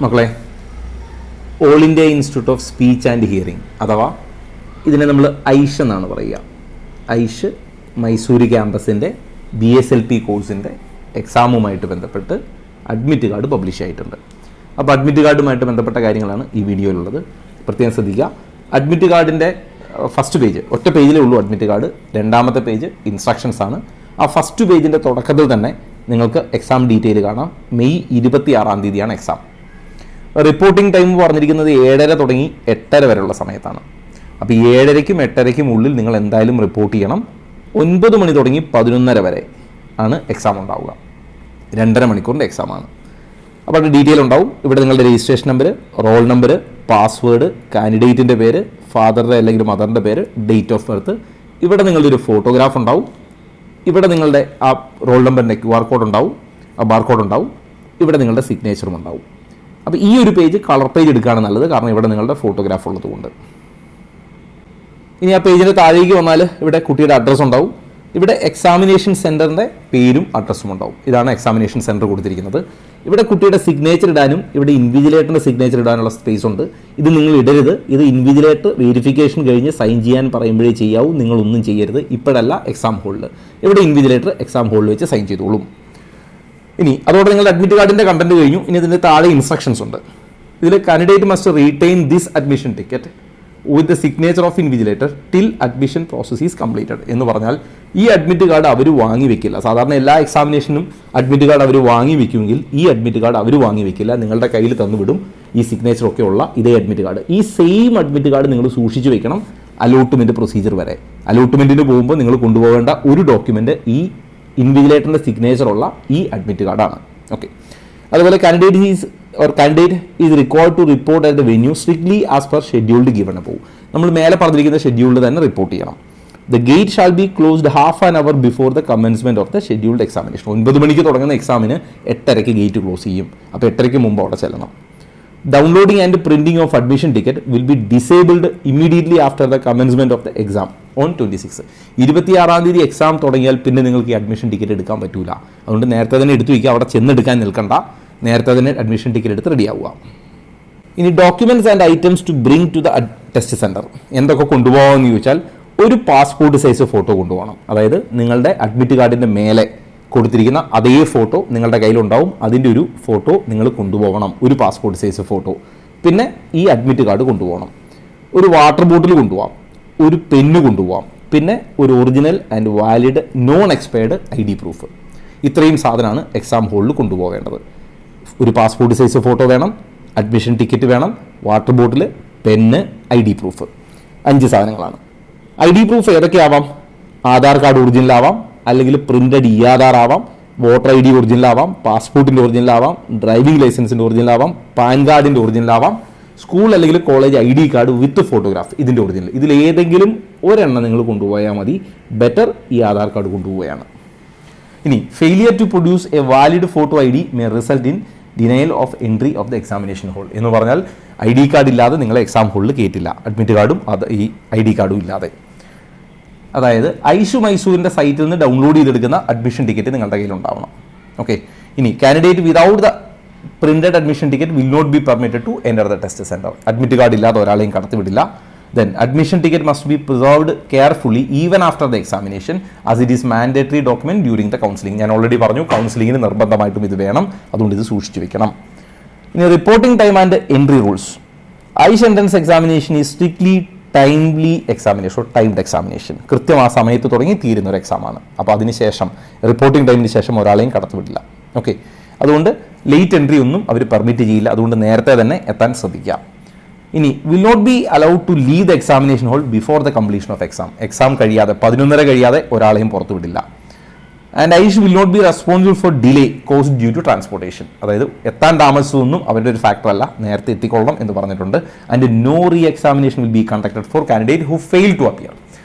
മക്കളെ, all India institute of speech and hearing അഥവാ ഇതിനെ നമ്മൾ ഐഷ് എന്നാണ് പറയുക. ഐഷ് മൈസൂര് ക്യാമ്പസിൻ്റെ BSLP കോഴ്സിൻ്റെ എക്സാമുമായിട്ട് ബന്ധപ്പെട്ട് അഡ്മിറ്റ് കാർഡ് പബ്ലിഷ് ആയിട്ടുണ്ട്. അപ്പോൾ അഡ്മിറ്റ് കാർഡുമായിട്ട് ബന്ധപ്പെട്ട കാര്യങ്ങളാണ് ഈ വീഡിയോയിലുള്ളത്. പ്രത്യേകം ശ്രദ്ധിക്കുക. അഡ്മിറ്റ് കാർഡിൻ്റെ ഫസ്റ്റ് പേജ്, ഒറ്റ പേജിലേ ഉള്ളൂ അഡ്മിറ്റ് കാർഡ്. രണ്ടാമത്തെ പേജ് ഇൻസ്ട്രക്ഷൻസ് ആണ്. ആ ഫസ്റ്റ് പേജിൻ്റെ തുടക്കത്തിൽ തന്നെ നിങ്ങൾക്ക് എക്സാം ഡീറ്റെയിൽ കാണാം. May 26 exam. റിപ്പോർട്ടിംഗ് ടൈം പറഞ്ഞിരിക്കുന്നത് 7:30 തുടങ്ങി 8:30 വരെയുള്ള സമയത്താണ്. അപ്പോൾ 7:30ക്കും 8:30ക്കും ഉള്ളിൽ നിങ്ങൾ എന്തായാലും റിപ്പോർട്ട് ചെയ്യണം. 9 മണി തുടങ്ങി 11:30 വരെ ആണ് എക്സാം ഉണ്ടാവുക. 2.5 മണിക്കൂറിൻ്റെ എക്സാമാണ്. അപ്പോൾ അത് ഡീറ്റെയിൽ ഉണ്ടാവും. ഇവിടെ നിങ്ങളുടെ registration number, roll number, password, കാൻഡിഡേറ്റിൻ്റെ പേര്, ഫാദറുടെ അല്ലെങ്കിൽ മദറിൻ്റെ പേര്, ഡേറ്റ് ഓഫ് ബർത്ത്. ഇവിടെ നിങ്ങളുടെ ഒരു ഫോട്ടോഗ്രാഫ് ഉണ്ടാവും. ഇവിടെ നിങ്ങളുടെ ആ റോൾ നമ്പറിൻ്റെ QR കോഡ് ഉണ്ടാവും, ആ ബാർകോഡ് ഉണ്ടാവും. ഇവിടെ നിങ്ങളുടെ സിഗ്നേച്ചറും ഉണ്ടാവും. അപ്പോൾ ഈ ഒരു പേജ് കളർ പേജ് എടുക്കുകയാണ് നല്ലത്, കാരണം ഇവിടെ നിങ്ങളുടെ ഫോട്ടോഗ്രാഫ് ഉള്ളതുകൊണ്ട്. ഇനി ആ പേജിൻ്റെ താഴേക്ക് വന്നാൽ ഇവിടെ കുട്ടിയുടെ അഡ്രസ്സ് ഉണ്ടാവും. ഇവിടെ എക്സാമിനേഷൻ സെൻറ്ററിൻ്റെ പേരും അഡ്രസ്സും ഉണ്ടാവും. ഇതാണ് എക്സാമിനേഷൻ സെൻറ്റർ കൊടുത്തിരിക്കുന്നത്. ഇവിടെ കുട്ടിയുടെ സിഗ്നേച്ചർ ഇടാനും ഇവിടെ ഇൻവിജിലേറ്ററിൻ്റെ സിഗ്നേച്ചർ ഇടാനുള്ള സ്പേസ് ഉണ്ട്. ഇത് നിങ്ങൾ ഇടരുത്. ഇത് ഇൻവിജിലേറ്റർ വെരിഫിക്കേഷൻ കഴിഞ്ഞ് സൈൻ ചെയ്യാൻ പറയുമ്പോഴേ ചെയ്യാവൂ. നിങ്ങളൊന്നും ചെയ്യരുത്. ഇപ്പോഴല്ല എക്സാം ഹോളിൽ. ഇവിടെ ഇൻവിജിലേറ്റർ എക്സാം ഹോളിൽ വെച്ച് സൈൻ ചെയ്തോളും. ഇനി അതോടെ നിങ്ങളുടെ അഡ്മിറ്റ് കാർഡിൻ്റെ കണ്ടന്റ് കഴിഞ്ഞു. ഇനി ഇതിൻ്റെ താഴെ ഇൻസ്ട്രക്ഷൻസ് ഉണ്ട്. ഇതിൽ candidate must retain this admission ticket with the signature of invigilator till admission process is completed എന്ന് പറഞ്ഞാൽ ഈ അഡ്മിറ്റ് കാർഡ് അവർ വാങ്ങി വെക്കില്ല. സാധാരണ എല്ലാ എക്സാമിനേഷനും അഡ്മിറ്റ് കാർഡ് അവർ വാങ്ങി വെക്കുമെങ്കിൽ ഈ അഡ്മിറ്റ് കാർഡ് അവർ വാങ്ങി വെക്കില്ല. നിങ്ങളുടെ കയ്യിൽ തന്നുവിടും ഈ സിഗ്നേച്ചറൊക്കെ ഉള്ള ഇതേ അഡ്മിറ്റ് കാർഡ്. ഈ സെയിം അഡ്മിറ്റ് കാർഡ് നിങ്ങൾ സൂക്ഷിച്ച് വെക്കണം അലോട്ട്മെൻറ്റ് പ്രൊസീജിയർ വരെ. അലോട്ട്മെൻറ്റിന് പോകുമ്പോൾ നിങ്ങൾ കൊണ്ടുപോകേണ്ട ഒരു ഡോക്യുമെൻ്റ് ഈ ഇൻവിജിലേറ്ററിൻ്റെ സിഗ്നേച്ചറുള്ള ഈ അഡ്മിറ്റ് കാർഡാണ്. ഓക്കെ. അതുപോലെ candidate is required to report at the venue strictly as per scheduled given. അപ്പോൾ നമ്മൾ മേലെ പറഞ്ഞിരിക്കുന്ന ഷെഡ്യൂൾഡ് തന്നെ റിപ്പോർട്ട് ചെയ്യണം. The gate shall be closed half an hour before the commencement of the scheduled examination. 9 മണിക്ക് തുടങ്ങുന്ന എക്സാമിന് 8:30ക്ക് ഗേറ്റ് ക്ലോസ് ചെയ്യും. അപ്പോൾ 8:30ക്ക് മുമ്പ് അവിടെ ചെല്ലണം. Downloading and printing of admission ticket will be disabled immediately after the commencement of the exam on 26. 26 exam തുടങ്ങിയാൽ പിന്നെ നിങ്ങൾക്ക് ഈ അഡ്മിഷൻ ടിക്കറ്റ് എടുക്കാൻ പറ്റൂല. അതുകൊണ്ട് നേരത്തെ തന്നെ എടുത്തു വയ്ക്കുക. അവിടെ ചെന്നെടുക്കാൻ നിൽക്കണ്ട. നേരത്തെ തന്നെ അഡ്മിഷൻ ടിക്കറ്റ് എടുത്ത് റെഡിയാവുക. ഇനി documents and items to bring to the test centre. എന്തൊക്കെ കൊണ്ടുപോകാമെന്ന് ചോദിച്ചാൽ ഒരു പാസ്പോർട്ട് സൈസ് ഫോട്ടോ കൊണ്ടുപോകണം. അതായത് നിങ്ങളുടെ അഡ്മിറ്റ് കാർഡിൻ്റെ മേലെ കൊടുത്തിരിക്കുന്ന അതേ ഫോട്ടോ നിങ്ങളുടെ കയ്യിലുണ്ടാവും. അതിൻ്റെ ഒരു ഫോട്ടോ നിങ്ങൾ കൊണ്ടുപോകണം, ഒരു പാസ്പോർട്ട് സൈസ് ഫോട്ടോ. പിന്നെ ഈ അഡ്മിറ്റ് കാർഡ് കൊണ്ടുപോകണം. ഒരു വാട്ടർ ബോട്ടിൽ കൊണ്ടുപോകാം, ഒരു പെന്ന് കൊണ്ടുപോകാം, പിന്നെ ഒരു original and valid non expired ID proof. ഇത്രയും സാധനമാണ് എക്സാം ഹോളിൽ കൊണ്ടുപോകേണ്ടത്. ഒരു പാസ്പോർട്ട് സൈസ് ഫോട്ടോ വേണം, അഡ്മിഷൻ ടിക്കറ്റ് വേണം, water bottle, pen, ID proof. 5 സാധനങ്ങളാണ്. ID പ്രൂഫ് ഏതൊക്കെയാവാം? ആധാർ കാർഡ് ഒറിജിനലാവാം, അല്ലെങ്കിൽ പ്രിൻ്റഡ് ആധാർ ആവാം, വോട്ടർ ID ഒറിജിനലാവാം, പാസ്പോർട്ടിൻ്റെ ഒറിജിനലാവാം, ഡ്രൈവിംഗ് ലൈസൻസിൻ്റെ ഒറിജിനലാവാം, പാൻ കാർഡിൻ്റെ ഒറിജിനലാവാം, സ്കൂൾ അല്ലെങ്കിൽ college ID card with photograph ഇതിൻ്റെ ഒറിജിനൽ. ഇതിലേതെങ്കിലും ഒരെണ്ണം നിങ്ങൾ കൊണ്ടുപോയാൽ മതി. ബെറ്റർ ഈ ആധാർ കാർഡ് കൊണ്ടുപോവുകയാണ്. ഇനി failure to produce a valid photo ID may result in denial of entry of the examination hall എന്ന് പറഞ്ഞാൽ ID കാർഡ് ഇല്ലാതെ നിങ്ങളെ എക്സാം ഹോളിൽ കയറ്റില്ല. അഡ്മിറ്റ് കാർഡും ഈ ID കാർഡും ഇല്ലാതെ. അതായത് ഐഷ് മൈസൂരിൻ്റെ സൈറ്റിൽ നിന്ന് ഡൗൺലോഡ് ചെയ്തെടുക്കുന്ന അഡ്മിഷൻ ടിക്കറ്റ് നിങ്ങളുടെ കയ്യിൽ ഉണ്ടാവണം. ഓക്കെ. ഇനി candidate without the printed admission ticket will not be permitted to enter the test centre. Admit card ഇല്ലാതെ ഒരാളെയും കടത്തിവിടില്ല. Then admission ticket must be preserved carefully even after the examination as it is mandatory document during the counselling. ഞാൻ already പറഞ്ഞു കൗൺസിലിങ്ങിന് നിർബന്ധമായിട്ടും ഇത് വേണം. അതുകൊണ്ട് ഇത് സൂക്ഷിച്ചു വെക്കണം. ഇനി reporting time and entry rules. ഐഷ് entrance examination is strictly timely examination, timed examination. കൃത്യം ആ സമയത്ത് തുടങ്ങി തീരുന്ന ഒരു എക്സാമാണ്. അപ്പോൾ അതിനുശേഷം റിപ്പോർട്ടിംഗ് ടൈമിന് ശേഷം ഒരാളെയും കടത്തിവിടില്ല. ഓക്കെ. അതുകൊണ്ട് ലേറ്റ് എൻട്രി ഒന്നും അവർ പെർമിറ്റ് ചെയ്യില്ല. അതുകൊണ്ട് നേരത്തെ തന്നെ എത്താൻ ശ്രദ്ധിക്കുക. ഇനി will not be allowed to leave the examination hall before the completion of exam. Exam കഴിയാതെ 11:30 കഴിയാതെ ഒരാളെയും പുറത്തു വിടില്ല. ആൻഡ് ഐഷ് will not be responsible for delay caused due to transportation. അതായത് എത്താൻ താമസിച്ചതൊന്നും അവരുടെ ഒരു ഫാക്ടർ അല്ല, നേരത്തെ എത്തിക്കൊള്ളണം എന്ന് പറഞ്ഞിട്ടുണ്ട്. And no reexamination will be conducted for candidate who fail to appear.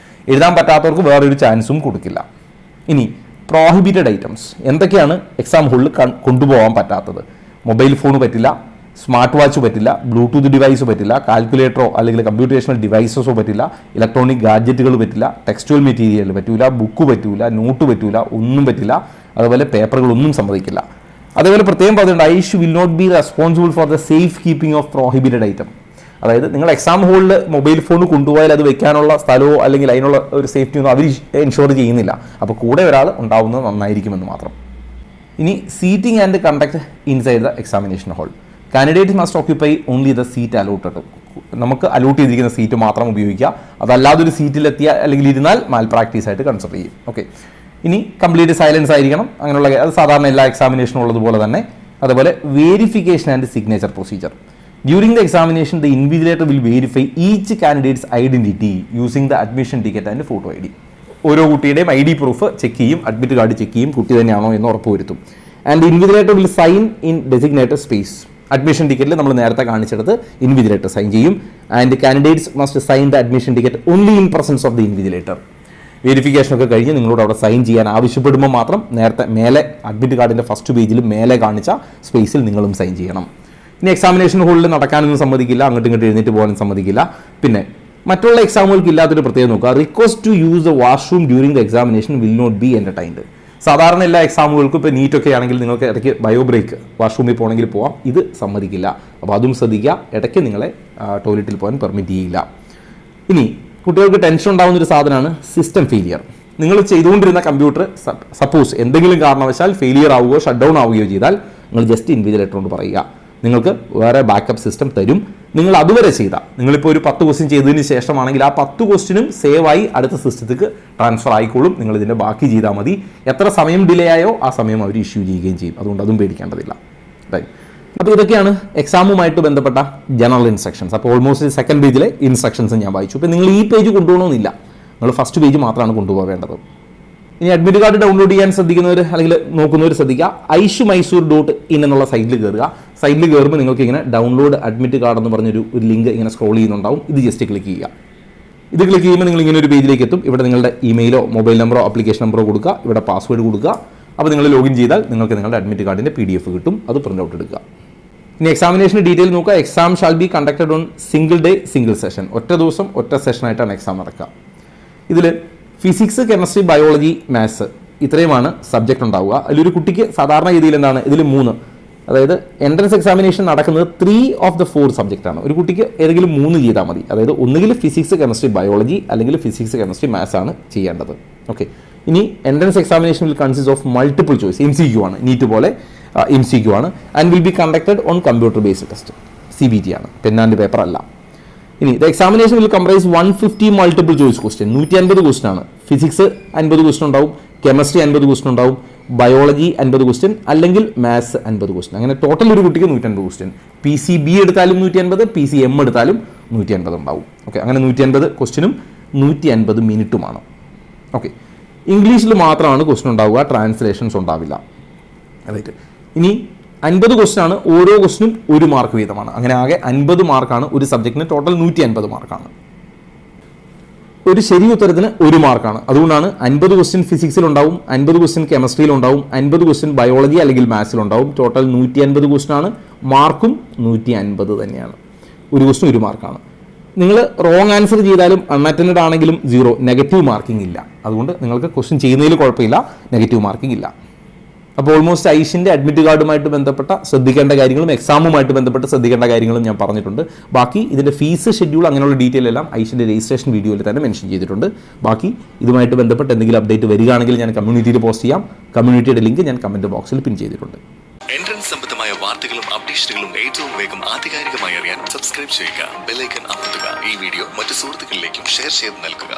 എഴുതാൻ പറ്റാത്തവർക്ക് വേറൊരു ചാൻസും കൊടുക്കില്ല. ഇനി പ്രോഹിബിറ്റഡ് ഐറ്റംസ് എന്തൊക്കെയാണ് എക്സാം ഹോളിൽ കൊണ്ടുപോകാൻ പറ്റാത്തത്? മൊബൈൽ ഫോൺ പറ്റില്ല, സ്മാർട്ട് വാച്ച് പറ്റില്ല, ബ്ലൂടൂത്ത് ഡിവൈസ് പറ്റില്ല, കാൽക്കുലേറ്ററോ അല്ലെങ്കിൽ കമ്പ്യൂട്ടേഷണൽ ഡിവൈസസോ പറ്റില്ല, ഇലക്ട്രോണിക് ഗാഡ്ജറ്റുകൾ പറ്റില്ല, ടെക്സ്റ്റുവൽ മെറ്റീരിയൽ പറ്റില്ല, ബുക്ക് പറ്റില്ല, നോട്ട് പറ്റില്ല, ഒന്നും പറ്റില്ല. അതുപോലെ പേപ്പറുകളൊന്നും സമ്മതിക്കില്ല. അതേപോലെ പ്രത്യേകം പറഞ്ഞിട്ടുണ്ട് ഐഷ് will not be responsible for the safe keeping of prohibited item. അതായത് നിങ്ങൾ എക്സാം ഹോളിൽ മൊബൈൽ ഫോൺ കൊണ്ടുപോയാൽ അത് വെക്കാനുള്ള സ്ഥലമോ അല്ലെങ്കിൽ അതിനുള്ള ഒരു സേഫ്റ്റി ഒന്നും അവർ എൻഷുർ ചെയ്യുന്നില്ല. അപ്പോൾ കൂടെ ഒരാൾ ഉണ്ടാവുന്നത് നന്നായിരിക്കുമെന്ന് മാത്രം. ഇനി seating and conduct inside the examination hall. Candidate must occupy only the seat allotted. നമുക്ക് അലോട്ട് ചെയ്തിരിക്കുന്ന സീറ്റ് മാത്രം ഉപയോഗിക്കുക. അതല്ലാതെ ഒരു സീറ്റിലെത്തിയ അല്ലെങ്കിൽ ഇരുന്നാൽ മാൽ പ്രാക്ടീസ് ആയിട്ട് കൺസിഡർ ചെയ്യും. ഓക്കെ. ഇനി കംപ്ലീറ്റ് സൈലൻസ് ആയിരിക്കണം. അങ്ങനെയുള്ള അത് സാധാരണ എല്ലാ എക്സാമിനേഷനും ഉള്ളതുപോലെ തന്നെ. അതുപോലെ verification and signature procedure. During the examination the invigilator will verify each candidate's identity using the admission ticket and photo ID. ഓരോ കുട്ടിയുടെയും ID പ്രൂഫ് ചെക്ക് ചെയ്യും, അഡ്മിറ്റ് കാർഡ് ചെക്ക് ചെയ്യും, കുട്ടി തന്നെയാണോ എന്ന് ഉറപ്പുവരുത്തും. And invigilator will sign in designated space. Admission ടിക്കറ്റിൽ നമ്മൾ നേരത്തെ കാണിച്ചെടുത്ത് ഇൻവിജിലേറ്റർ സൈൻ ചെയ്യും. And candidates must sign the admission ticket only in presence of the invigilator. Verification ഒക്കെ കഴിഞ്ഞ് നിങ്ങളോട് അവിടെ സൈൻ ചെയ്യാൻ ആവശ്യപ്പെടുമ്പോൾ മാത്രം നേരത്തെ മേലെ അഡ്മിറ്റ് കാർഡിൻ്റെ ഫസ്റ്റ് പേജിൽ മേലെ കാണിച്ച സ്പേസിൽ നിങ്ങളും സൈൻ ചെയ്യണം. ഇനി എക്സാമിനേഷൻ ഹോളിൽ നടക്കാനൊന്നും സമ്മതിക്കില്ല, അങ്ങോട്ടും ഇങ്ങോട്ട് എഴുന്നേറ്റ് പോകാനും സമ്മതിക്കില്ല. പിന്നെ മറ്റുള്ള എക്സാമുകൾക്ക് ഇല്ലാത്തൊരു പ്രത്യേകം നോക്കുക, request to use the washroom during the examination will not be entertained. സാധാരണ എല്ലാ എക്സാമുകൾക്കും ഇപ്പോൾ നീറ്റൊക്കെ ആണെങ്കിൽ നിങ്ങൾക്ക് ഇടയ്ക്ക് ബയോ ബ്രേക്ക് വാഷ്റൂമിൽ പോകണമെങ്കിൽ പോവാം, ഇത് സമ്മതിക്കില്ല. അപ്പോൾ അതും ശ്രദ്ധിക്കുക, ഇടയ്ക്ക് നിങ്ങളെ ടോയ്ലറ്റിൽ പോകാൻ പെർമിറ്റ് ചെയ്യില്ല. ഇനി കുട്ടികൾക്ക് ടെൻഷൻ ഉണ്ടാകുന്ന ഒരു സാധനമാണ് സിസ്റ്റം ഫെയിലിയർ. നിങ്ങൾ ചെയ്തുകൊണ്ടിരുന്ന കമ്പ്യൂട്ടർ സപ്പോസ് എന്തെങ്കിലും കാരണവശാൽ ഫെയിലിയർ ആവുകയോ ഷട്ട് ഡൗൺ ആവുകയോ ചെയ്താൽ നിങ്ങൾ ജസ്റ്റ് ഇൻവിജിലേറ്റർ കൊണ്ട് പറയുക, നിങ്ങൾക്ക് വേറെ ബാക്കപ്പ് സിസ്റ്റം തരും. നിങ്ങൾ അതുവരെ ചെയ്ത നിങ്ങളിപ്പോൾ ഒരു 10 ക്വസ്റ്റ്യൻ ചെയ്തതിന് ശേഷമാണെങ്കിൽ ആ 10 ക്വസ്റ്റ്യനും സേവായി അടുത്ത സിസ്റ്റത്തേക്ക് ട്രാൻസ്ഫർ ആയിക്കോളും. നിങ്ങൾ ഇതിൻ്റെ ബാക്കി ചെയ്താൽ മതി. എത്ര സമയം ഡിലേ ആയോ ആ സമയം അവർ ഇഷ്യൂ ചെയ്യുകയും ചെയ്യും. അതുകൊണ്ട് അതും പേടിക്കേണ്ടതില്ല. റൈറ്റ്. അപ്പോൾ ഇതൊക്കെയാണ് എക്സാമുമായിട്ട് ബന്ധപ്പെട്ട ജനറൽ ഇൻസ്ട്രക്ഷൻസ്. അപ്പോൾ ഓൾമോസ്റ്റ് സെക്കൻഡ് പേജിലെ ഇൻസ്ട്രക്ഷൻസ് ഞാൻ വായിച്ചു. ഇപ്പോൾ നിങ്ങൾ ഈ പേജ് കൊണ്ടുപോകണമെന്നില്ല, നിങ്ങൾ ഫസ്റ്റ് പേജ് മാത്രമാണ് കൊണ്ടുപോകേണ്ടത്. ഇനി അഡ്മിറ്റ് കാർഡ് ഡൗൺലോഡ് ചെയ്യാൻ ശ്രദ്ധിക്കുന്നവർ അല്ലെങ്കിൽ നോക്കുന്നവർ ശ്രദ്ധിക്കുക, ishmysore.in എന്നുള്ള സൈറ്റിൽ കയറുക. സൈറ്റിൽ കയറുമ്പോൾ നിങ്ങൾക്ക് ഇങ്ങനെ ഡൗൺലോഡ് അഡ്മിറ്റ് കാർഡ് എന്ന് പറഞ്ഞൊരു ലിങ്ക് ഇങ്ങനെ സ്ക്രോൾ ചെയ്യുന്നുണ്ടാവും. ഇത് ജസ്റ്റ് ക്ലിക്ക് ചെയ്യുക. ഇത് ക്ലിക്ക് ചെയ്യുമ്പോൾ നിങ്ങൾ ഇങ്ങനെ ഒരു പേജിലേക്ക് എത്തും. ഇവിടെ നിങ്ങളുടെ ഇമെയിലോ മൊബൈൽ നമ്പറോ ആപ്ലിക്കേഷൻ നമ്പറോ കൊടുക്കുക, ഇവിടെ പാസ്വേഡ് കൊടുക്കുക. അപ്പോൾ നിങ്ങൾ ലോഗിൻ ചെയ്താൽ നിങ്ങൾക്ക് നിങ്ങളുടെ അഡ്മിറ്റ് കാർഡിൻ്റെ PDF കിട്ടും. അത് പ്രിൻ്റ് ഔട്ട് എടുക്കുക. ഇനി എക്സാമിനേഷൻ ഡീറ്റെയിൽ നോക്കുക. Exam shall be conducted on single day single session. ഒറ്റ ദിവസം ഒറ്റ സെഷനായിട്ടാണ് എക്സാം നടക്കുക. ഇതിൽ ഫിസിക്സ്, കെമിസ്ട്രി, ബയോളജി, മാത്സ് ഇത്രയുമാണ് സബ്ജക്റ്റ് ഉണ്ടാവുക. അതിലൊരു കുട്ടിക്ക് സാധാരണ രീതിയിൽ എന്താണ് ഇതിൽ 3, അതായത് എൻട്രൻസ് എക്സാമിനേഷൻ നടക്കുന്നത് 3 ഓഫ് ദ 4 സബ്ജക്റ്റാണ്. ഒരു കുട്ടിക്ക് ഏതെങ്കിലും 3 ചെയ്താൽ മതി. അതായത് ഒന്നുകിൽ ഫിസിക്സ്, കെമിസ്ട്രി, ബയോളജി അല്ലെങ്കിൽ ഫിസിക്സ്, കെമിസ്ട്രി, മാത്സ് ആണ് ചെയ്യേണ്ടത്. ഓക്കെ. ഇനി entrance examination will consist of multiple choice, MCQ ആണ്, നീറ്റ് പോലെ MCQ ആണ്. And will be conducted on computer based test, CBT ആണ്, പെൻ ആൻഡ് പേപ്പർ അല്ല. ഇനി the examination will comprise 150 multiple choice question. 150 question ആണ്. Physics 50 question ഉണ്ടാവും, chemistry 50 question ഉണ്ടാവും, biology 50 question അല്ലെങ്കിൽ മാത്സ് 50 ക്വസ്റ്റ്യൻ. അങ്ങനെ ടോട്ടൽ ഒരു കുട്ടിക്ക് 150 ക്വസ്റ്റ്യൻ. PCB എടുത്താലും 150, PCM എടുത്താലും 150 ഉണ്ടാവും. ഓക്കെ. അങ്ങനെ 150 ക്വസ്റ്റ്യനും 150 മിനിറ്റുമാണ്. ഓക്കെ. ഇംഗ്ലീഷിൽ മാത്രമാണ് ക്വസ്റ്റ്യൻ ഉണ്ടാവുക, ട്രാൻസ്ലേഷൻസ് ഉണ്ടാവില്ല. റൈറ്റ്. ഇനി 50 ക്വസ്റ്റ്യൻ ആണ്. ഓരോ ക്വസ്റ്റ്യനും 1 മാർക്ക് വീതമാണ്. അങ്ങനെ ആകെ 50 മാർക്കാണ് ഒരു സബ്ജക്റ്റിന്. ടോട്ടൽ 150 മാർക്കാണ്. ഒരു ശരി ഉത്തരത്തിന് 1 മാർക്കാണ്. അതുകൊണ്ടാണ് 50 ക്വസ്റ്റ്യൻ ഫിസിക്സിലുണ്ടാവും, 50 ക്വസ്റ്റ്യൻ കെമിസ്ട്രിയിലുണ്ടാവും, 50 ക്വസ്റ്റ്യൻ ബയോളജി അല്ലെങ്കിൽ മാത്സിലുണ്ടാവും. ടോട്ടൽ 150 ക്വസ്റ്റ്യൻ ആണ്. മാർക്കും 150 തന്നെയാണ്. ഒരു ക്വസ്റ്റ്യൻ 1 മാർക്കാണ്. നിങ്ങൾ റോങ് ആൻസർ ചെയ്താലും അൺഅറ്റൻഡ് ആണെങ്കിലും 0, നെഗറ്റീവ് മാർക്കിംഗ് ഇല്ല. അതുകൊണ്ട് നിങ്ങൾക്ക് ക്വസ്റ്റ്യൻ ചെയ്യുന്നതിൽ കുഴപ്പമില്ല, നെഗറ്റീവ് മാർക്കിംഗ് ഇല്ല. അപ്പോൾ ഓൾമോസ്റ്റ് ഐഷിൻ്റെ അഡ്മിറ്റ് കാർഡുമായിട്ട് ബന്ധപ്പെട്ട ശ്രദ്ധിക്കേണ്ട കാര്യങ്ങളും എക്സാമുമായിട്ട് ബന്ധപ്പെട്ട് ശ്രദ്ധിക്കേണ്ട കാര്യങ്ങളും ഞാൻ പറഞ്ഞിട്ടുണ്ട്. ബാക്കി ഇതിൻ്റെ ഫീസ്, ഷെഡ്യൂൾ അങ്ങനെയുള്ള ഡീറ്റെയിൽ എല്ലാം ഐഷിൻ്റെ രജിസ്ട്രേഷൻ വീഡിയോയിൽ തന്നെ മെൻഷൻ ചെയ്തിട്ടുണ്ട്. ബാക്കി ഇതുമായിട്ട് ബന്ധപ്പെട്ട് എന്തെങ്കിലും അപ്ഡേറ്റ് വരികയാണെങ്കിൽ ഞാൻ കമ്മ്യൂണിറ്റിയിൽ പോസ്റ്റ് ചെയ്യാം. കമ്മ്യൂണിറ്റിയുടെ ലിങ്ക് ഞാൻ കമൻറ്റ് ബോക്സിൽ പിൻ ചെയ്തിട്ടുണ്ട്. എൻട്രൻസ് സംബന്ധമായ വാർത്തകളും അപ്ഡേഷനുകളും ഏറ്റവും വേഗം ആധികാരികമായി അറിയാൻ സബ്സ്ക്രൈബ് ചെയ്യുക, ബെൽ ഐക്കൺ അമർത്തുക. ഈ വീഡിയോ മറ്റു സുഹൃത്തുക്കളിലേക്കും ഷെയർ ചെയ്ത് നൽകുക.